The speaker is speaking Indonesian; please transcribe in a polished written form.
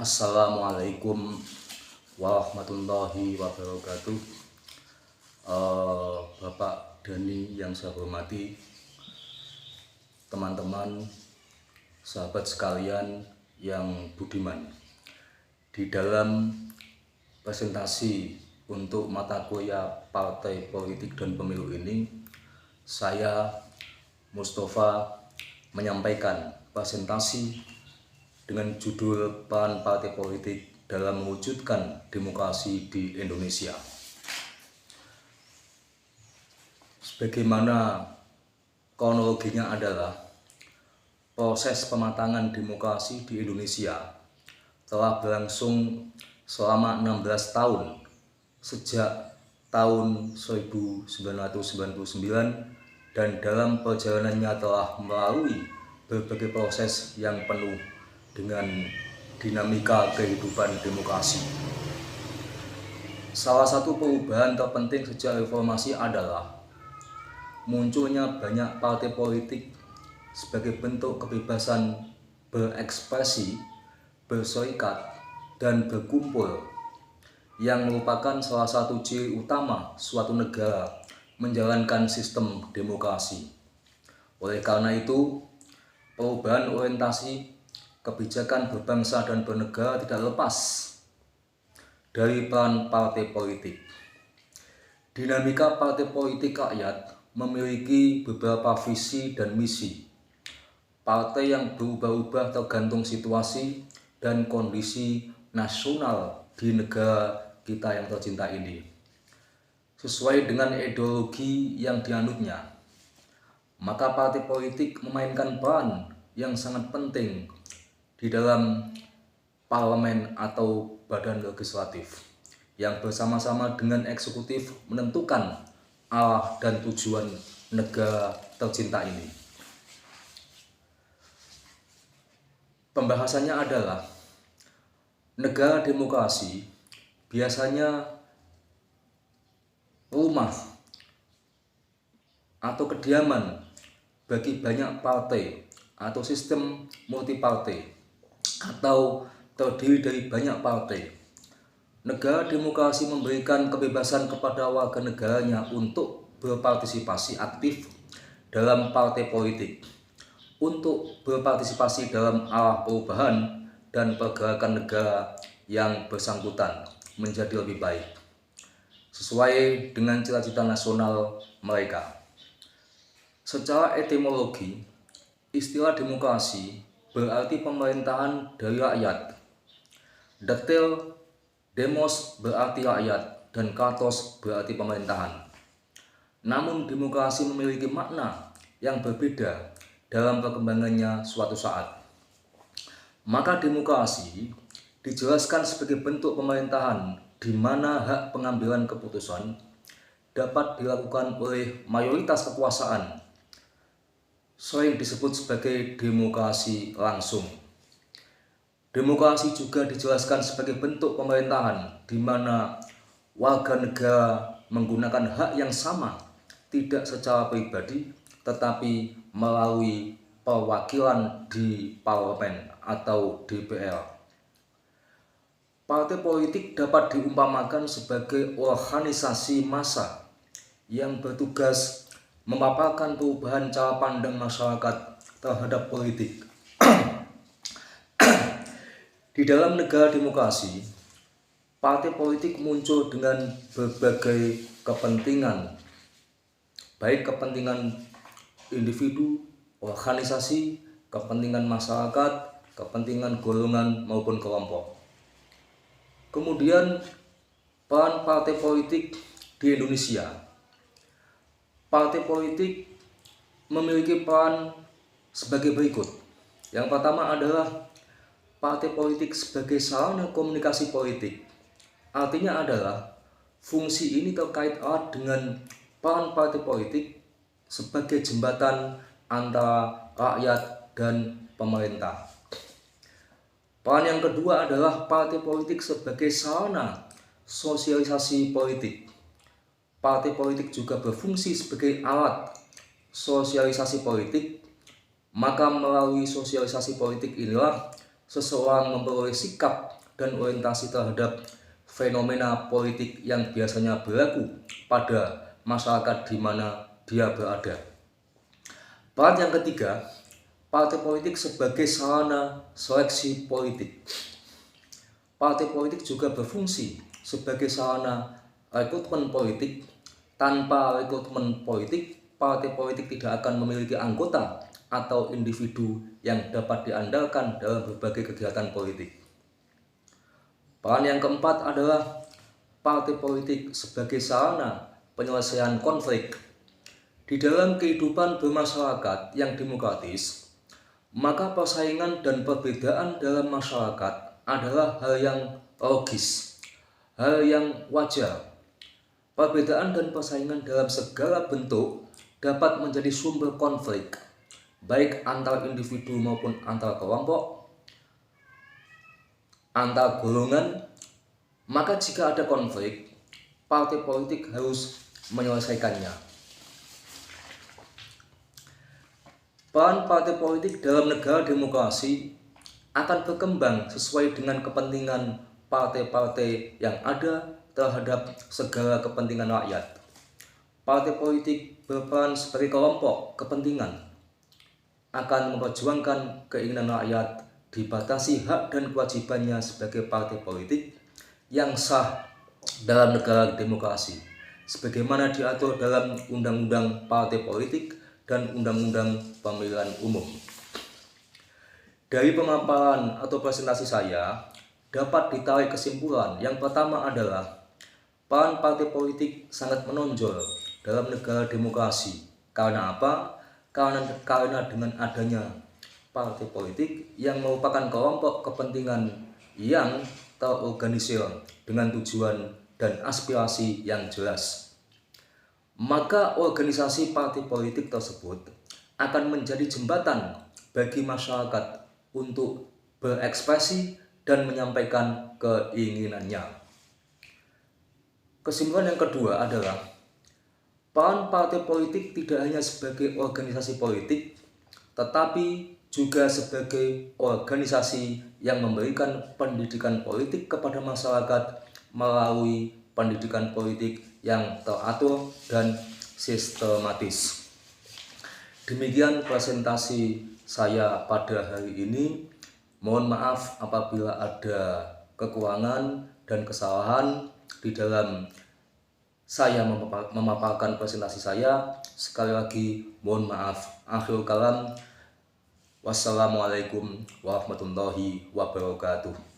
Assalamualaikum warahmatullahi wabarakatuh. Bapak Dani yang saya hormati, teman-teman, sahabat sekalian yang budiman. Di dalam presentasi untuk mata kuliah Partai Politik dan Pemilu ini, saya Mustafa menyampaikan presentasi dengan judul peran partai politik dalam mewujudkan demokrasi di Indonesia. Sebagaimana kronologinya adalah proses pematangan demokrasi di Indonesia telah berlangsung selama 16 tahun sejak tahun 1999 dan dalam perjalanannya telah melalui berbagai proses yang penuh dengan dinamika kehidupan demokrasi. Salah satu perubahan terpenting sejak reformasi adalah munculnya banyak partai politik sebagai bentuk kebebasan berekspresi, berserikat, dan berkumpul yang merupakan salah satu ciri utama suatu negara menjalankan sistem demokrasi. Oleh karena itu, perubahan orientasi kebijakan berbangsa dan bernegara tidak lepas dari peran partai politik. Dinamika partai politik rakyat memiliki beberapa visi dan misi. Partai yang berubah-ubah tergantung situasi dan kondisi nasional di negara kita yang tercinta ini. Sesuai dengan ideologi yang dianutnya, maka partai politik memainkan peran yang sangat penting di dalam parlemen atau badan legislatif yang bersama-sama dengan eksekutif menentukan arah dan tujuan negara tercinta ini. Pembahasannya adalah negara demokrasi biasanya rumah atau kediaman bagi banyak partai atau sistem multipartai atau terdiri dari banyak partai. Negara demokrasi memberikan kebebasan kepada warga negaranya untuk berpartisipasi aktif dalam partai politik, untuk berpartisipasi dalam arah perubahan dan pergerakan negara yang bersangkutan menjadi lebih baik, sesuai dengan cita-cita nasional mereka. Secara etimologi, istilah demokrasi berarti pemerintahan dari rakyat. Detail demos berarti rakyat dan kratos berarti pemerintahan. Namun demokrasi memiliki makna yang berbeda dalam perkembangannya suatu saat. Maka demokrasi dijelaskan sebagai bentuk pemerintahan di mana hak pengambilan keputusan dapat dilakukan oleh mayoritas kekuasaan, sering disebut sebagai demokrasi langsung. Demokrasi juga dijelaskan sebagai bentuk pemerintahan di mana warga negara menggunakan hak yang sama, tidak secara pribadi, tetapi melalui perwakilan di parlemen atau DPR. Partai politik dapat diumpamakan sebagai organisasi massa yang bertugas memaparkan perubahan cara pandang masyarakat terhadap politik. Di dalam negara demokrasi, partai politik muncul dengan berbagai kepentingan, baik kepentingan individu, organisasi, kepentingan masyarakat, kepentingan golongan maupun kelompok. Kemudian, peran partai politik di Indonesia. Partai politik memiliki peran sebagai berikut. Yang pertama adalah partai politik sebagai sarana komunikasi politik. Artinya adalah fungsi ini terkait erat dengan peran partai politik sebagai jembatan antara rakyat dan pemerintah. Peran yang kedua adalah partai politik sebagai sarana sosialisasi politik. Partai politik juga berfungsi sebagai alat sosialisasi politik, maka melalui sosialisasi politik inilah seseorang memperoleh sikap dan orientasi terhadap fenomena politik yang biasanya berlaku pada masyarakat di mana dia berada. Peran yang ketiga, partai politik sebagai sarana seleksi politik. Partai politik juga berfungsi sebagai sarana rekrutmen politik. Tanpa rekrutmen politik, partai politik tidak akan memiliki anggota atau individu yang dapat diandalkan dalam berbagai kegiatan politik. Peran yang keempat adalah partai politik sebagai sarana penyelesaian konflik. Di dalam kehidupan bermasyarakat yang demokratis, maka persaingan dan perbedaan dalam masyarakat adalah hal yang logis, hal yang wajar. Perbedaan dan persaingan dalam segala bentuk dapat menjadi sumber konflik, baik antar individu maupun antar kelompok, antar golongan. Maka jika ada konflik, partai politik harus menyelesaikannya. Peran partai politik dalam negara demokrasi akan berkembang sesuai dengan kepentingan partai-partai yang ada terhadap segala kepentingan rakyat. Partai politik berperan sebagai kelompok kepentingan, akan memperjuangkan keinginan rakyat, dibatasi hak dan kewajibannya sebagai partai politik yang sah dalam negara demokrasi, sebagaimana diatur dalam Undang-Undang Partai Politik dan Undang-Undang Pemilihan Umum. Dari pemaparan atau presentasi saya, dapat ditarik kesimpulan yang pertama adalah peran partai politik sangat menonjol dalam negara demokrasi. Karena apa? Karena dengan adanya partai politik yang merupakan kelompok kepentingan yang terorganisir dengan tujuan dan aspirasi yang jelas, maka organisasi partai politik tersebut akan menjadi jembatan bagi masyarakat untuk berekspresi dan menyampaikan keinginannya. Kesimpulan yang kedua adalah peran partai politik tidak hanya sebagai organisasi politik, tetapi juga sebagai organisasi yang memberikan pendidikan politik kepada masyarakat melalui pendidikan politik yang teratur dan sistematis. Demikian presentasi saya pada hari ini. Mohon maaf apabila ada kekurangan dan kesalahan di dalam saya memaparkan presentasi saya. Sekali lagi mohon maaf. Akhirul kalam. Wassalamualaikum warahmatullahi wabarakatuh.